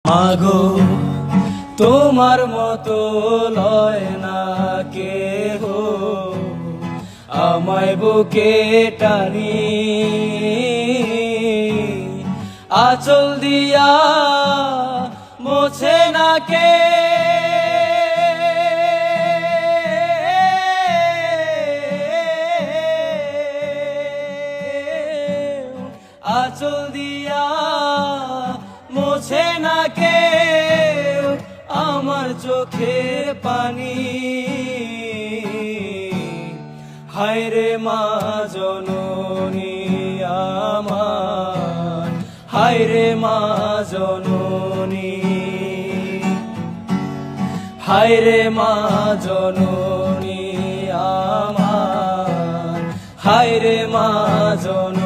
মাগো তোমার মতো লয় না কেহ আমায় বুকে টানি, আঁচল দিয়া মোছে না কে, আঁচল দিয়া মোছে না কে আমার চোখের পানি। হায়রে মা জননী আমার, হায়রে মা জননী, হায়রে মা জননী আমার, হায়রে মা জননী।